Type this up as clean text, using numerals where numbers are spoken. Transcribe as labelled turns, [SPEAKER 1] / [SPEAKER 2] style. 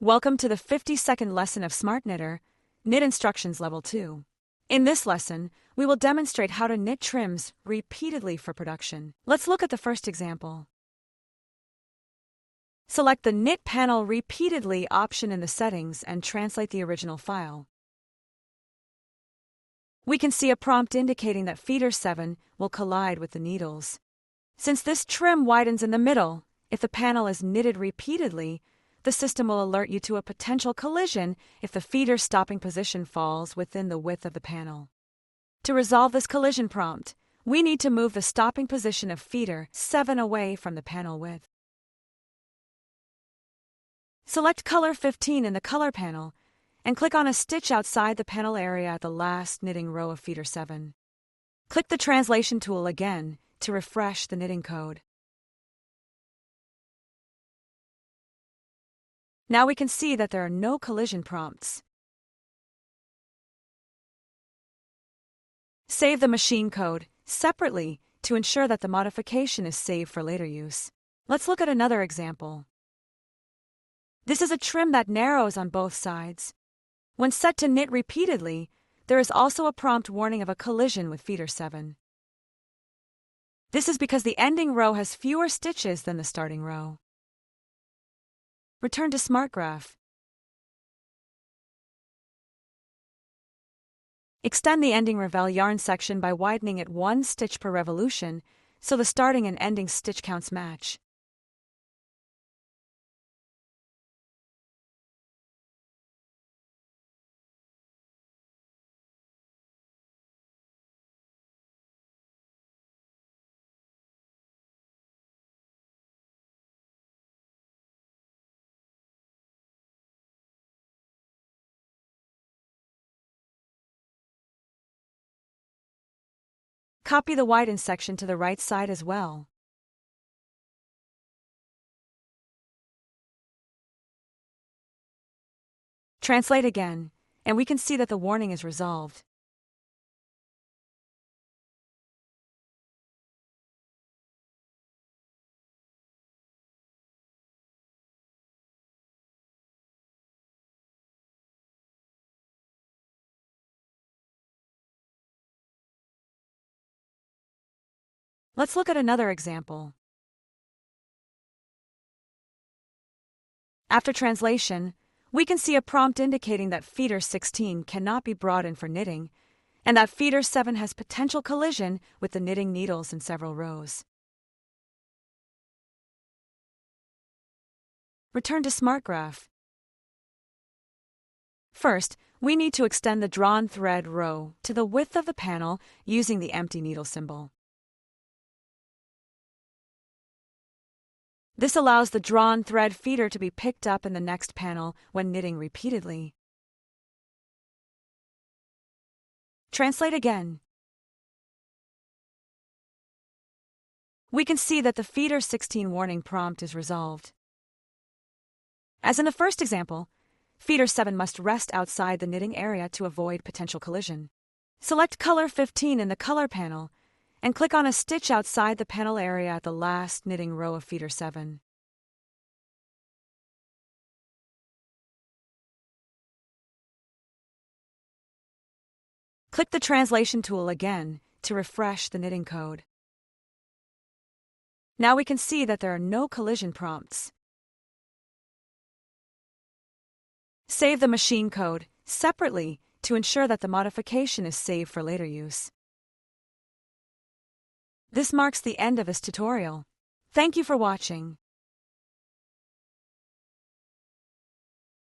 [SPEAKER 1] Welcome to the 50-second lesson of SmartKnitter, Knit Instructions Level 2. In this lesson, we will demonstrate how to knit trims repeatedly for production. Let's look at the first example. Select the Knit Panel Repeatedly option in the settings and translate the original file. We can see a prompt indicating that feeder 7 will collide with the needles. Since this trim widens in the middle, if the panel is knitted repeatedly, the system will alert you to a potential collision if the feeder stopping position falls within the width of the panel. To resolve this collision prompt, we need to move the stopping position of feeder 7 away from the panel width. Select Color 15 in the Color panel and click on a stitch outside the panel area at the last knitting row of feeder 7. Click the Translation tool again to refresh the knitting code. Now we can see that there are no collision prompts. Save the machine code separately to ensure that the modification is saved for later use. Let's look at another example. This is a trim that narrows on both sides. When set to knit repeatedly, there is also a prompt warning of a collision with feeder 7. This is because the ending row has fewer stitches than the starting row. Return to SmartGraph. Extend the ending revel yarn section by widening it 1 stitch per revolution so the starting and ending stitch counts match. Copy the widened section to the right side as well. Translate again, and we can see that the warning is resolved. Let's look at another example. After translation, we can see a prompt indicating that feeder 16 cannot be brought in for knitting, and that feeder 7 has potential collision with the knitting needles in several rows. Return to SmartGraph. First, we need to extend the drawn thread row to the width of the panel using the empty needle symbol. This allows the drawn thread feeder to be picked up in the next panel when knitting repeatedly. Translate again. We can see that the feeder 16 warning prompt is resolved. As in the first example, feeder 7 must rest outside the knitting area to avoid potential collision. Select Color 15 in the Color panel and click on a stitch outside the panel area at the last knitting row of feeder 7. Click the Translation tool again to refresh the knitting code. Now we can see that there are no collision prompts. Save the machine code separately to ensure that the modification is saved for later use. This marks the end of this tutorial. Thank you for watching.